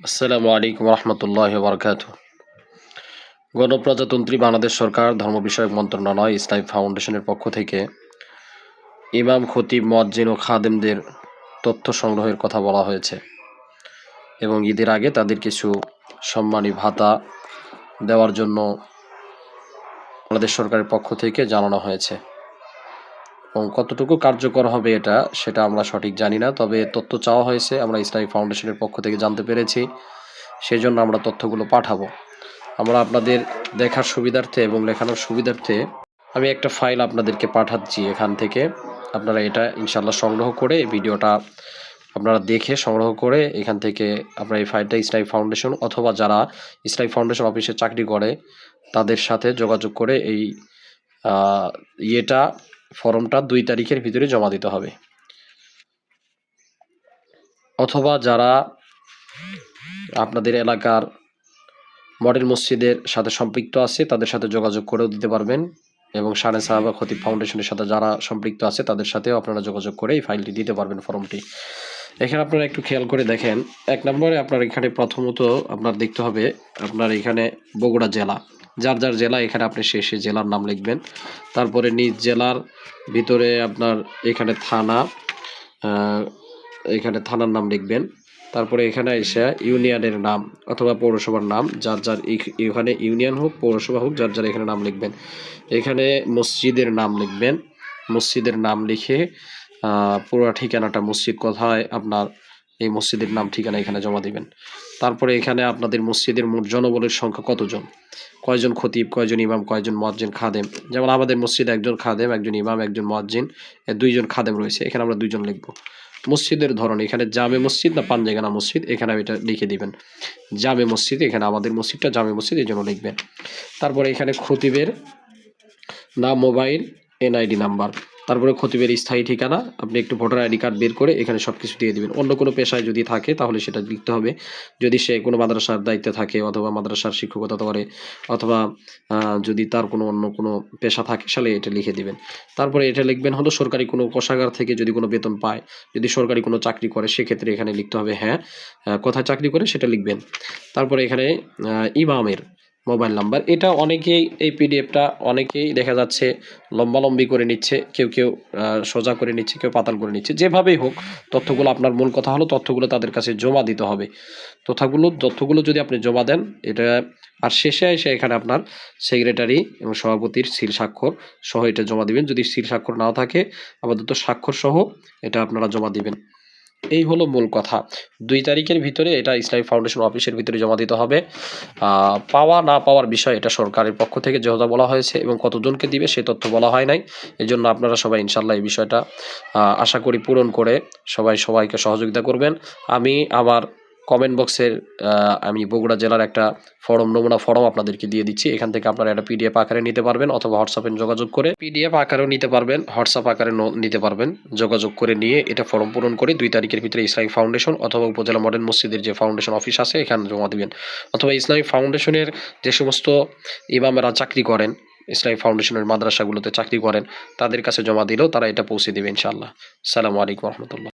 আসসালামু আলাইকুম রহমতুল্লাহ বারকাতুহ। গণপ্রজাতন্ত্রী বাংলাদেশ সরকার ধর্ম বিষয়ক মন্ত্রণালয় ইসলামী ফাউন্ডেশনের পক্ষ থেকে ইমাম, খতিব, মুয়াজ্জিন ও খাদেমদের তথ্য সংগ্রহের কথা বলা হয়েছে এবং ঈদের আগে তাদের কিছু সম্মানী ভাতা দেওয়ার জন্য বাংলাদেশ সরকারের পক্ষ থেকে জানানো হয়েছে এবং কতটুকু কার্যকর হবে সেটা আমরা সঠিক জানি না, তবে তথ্য চাওয়া হয়েছে, আমরা ইসলামী ফাউন্ডেশনের পক্ষ থেকে জানতে পেরেছি, সেই জন্য আমরা তথ্যগুলো পাঠাবো। আমরা আপনাদের দেখার সুবিধার্থে এবং লেখানোর সুবিধার্থে আমি একটা ফাইল আপনাদেরকে পাঠাচ্ছি। এখান থেকে আপনারা এটা ইনশাল্লাহ সংগ্রহ করে ভিডিওটা আপনারা দেখে সংগ্রহ করে এখান থেকে আপনারা এই ফাইলটা ইসলামী ফাউন্ডেশন অথবা যারা ইসলামী ফাউন্ডেশন অফিসে চাকরি করে তাদের সাথে যোগাযোগ করে এই ফর্মটা 2 তারিখের ভিতরে জমা দিতে হবে। অথবা যারা আপনাদের এলাকার মডেল মসজিদের সাথে সম্পৃক্ত আছে তাদের সাথে যোগাযোগ করেও দিতে পারবেন এবং শানে সাহাবা খতিব ফাউন্ডেশনের সাথে যারা সম্পৃক্ত আছে তাদের সাথেও আপনারা যোগাযোগ করে এই ফাইলটি দিতে পারবেন, ফর্মটি। এখানে আপনারা একটু খেয়াল করে দেখেন, 1 নম্বরে আপনার এখানে প্রথমত আপনার দেখতে হবে আপনার এখানে বগুড়া জেলা, যার যার জেলা এখানে আপনি শেষে জেলার নাম লিখবেন। তারপরে নিজ জেলার ভিতরে আপনার এখানে থানা, এখানে থানার নাম লিখবেন। তারপরে এখানে এসে ইউনিয়নের নাম অথবা পৌরসভার নাম, যার যার এখানে ইউনিয়ন হোক পৌরসভা হোক যার যার এখানে নাম লিখবেন। এখানে মসজিদের নাম লিখবেন, মসজিদের নাম লিখে পুরো ঠিকানাটা, মসজিদ কোথায় আপনার এই মসজিদের নাম ঠিকানা এখানে জমা দিবেন। তারপরে এখানে আপনাদের মসজিদের মোট জনবলের সংখ্যা কতজন, কয়জন খতিব, কয়জন ইমাম, কয়জন মুয়াজ্জিন, খাদেম। যেমন আমাদের মসজিদে 1 জন খাদেম, 1 জন ইমাম, 1 জন মুয়াজ্জিন, 2 জন খাদেম রয়েছে, এখানে আমরা 2 জন লিখব। মসজিদের ধরন এখানে জামে মসজিদ না পাঞ্জেগানা মসজিদ, এখানে এটা লিখে দিবেন জামে মসজিদ, এখানে আমাদের মসজিদটা জামে মসজিদ এই জন্য লিখবেন। তারপরে এখানে খতিবের নাম, মোবাইল, এনআইডি নাম্বার, তারপরে খতিবের স্থায়ী ঠিকানা, আপনি একটু ভোটার আইডি কার্ড বের করে এখানে সব কিছু দিয়ে দিবেন। অন্য কোনো পেশায় যদি থাকে তাহলে সেটা লিখতে হবে, যদি সে কোনো মাদ্রাসার দায়িত্বে থাকে অথবা মাদ্রাসার শিক্ষকতা করে অথবা যদি তার কোনো অন্য কোনো পেশা থাকে তাহলে এটা লিখে দিবেন। তারপরে এটা লিখবেন হলো সরকারি কোনো কোষাগার থেকে যদি কোনো বেতন পায়, যদি সরকারি কোনো চাকরি করে সেক্ষেত্রে এখানে লিখতে হবে হ্যাঁ, কোথায় চাকরি করে সেটা লিখবেন। তারপরে এখানে ইমামের মোবাইল নাম্বার, এটা অনেকেই এই পিডিএফটা অনেকেই দেখা যাচ্ছে লম্বালম্বি করে নিচ্ছে, কেউ কেউ সোজা করে নিচ্ছে, কেউ পাতাল করে নিচ্ছে, যেভাবেই হোক তথ্যগুলো আপনার মূল কথা হলো তথ্যগুলো তাদের কাছে জমা দিতে হবে। তথ্যগুলো যদি আপনি জমা দেন এটা, আর শেষে এসে এখানে আপনার সেক্রেটারি এবং সভাপতির সিল স্বাক্ষর সহ এটা জমা দিবেন। যদি সিল স্বাক্ষর নাও থাকে আপাতত স্বাক্ষর সহ এটা আপনারা জমা দিবেন। এই হলো মূল কথা। 2 তারিখের ভিতরে এটা ইসলামী ফাউন্ডেশন অফিসের ভিতরে জমা দিতে হবে। পাওয়া না পাওয়ার বিষয় এটা সরকারের পক্ষ থেকে যেহেতু বলা হয়েছে এবং কতজনকে দিবে সে তথ্য বলা হয় নাই। এজন্য আপনারা সবাই ইনশাআল্লাহ এই বিষয়টা আশা করি পূরণ করে সবাইকে সহযোগিতা করবেন। আমি আমার কমেন্ট বক্সের আমি বগুড়া জেলার একটা নমুনা ফর্ম আপনাদেরকে দিয়ে দিচ্ছি। এখান থেকে আপনারা এটা পিডিএফ আকারে নিতে পারবেন অথবা হোয়াটসঅ্যাপে যোগাযোগ করে পিডিএফ আকারেও নিতে পারবেন, হোয়াটসঅ্যাপ আকারে নিতে পারবেন। যোগাযোগ করে নিয়ে এটা ফর্ম পূরণ করে 2 তারিখের ভিতরে ইসলামী ফাউন্ডেশন অথবা উপজেলা মডেল মসজিদের যে ফাউন্ডেশন অফিস আছে এখানে জমা দিবেন। অথবা ইসলামী ফাউন্ডেশনের যে সমস্ত ইমামেরা চাকরি করেন, ইসলামী ফাউন্ডেশনের মাদ্রাসাগুলোতে চাকরি করেন, তাদের কাছে জমা দিলেও তারা এটা পৌঁছে দেবে ইনশাআল্লাহ। আসসালামু আলাইকুম রহমতুল্লাহ।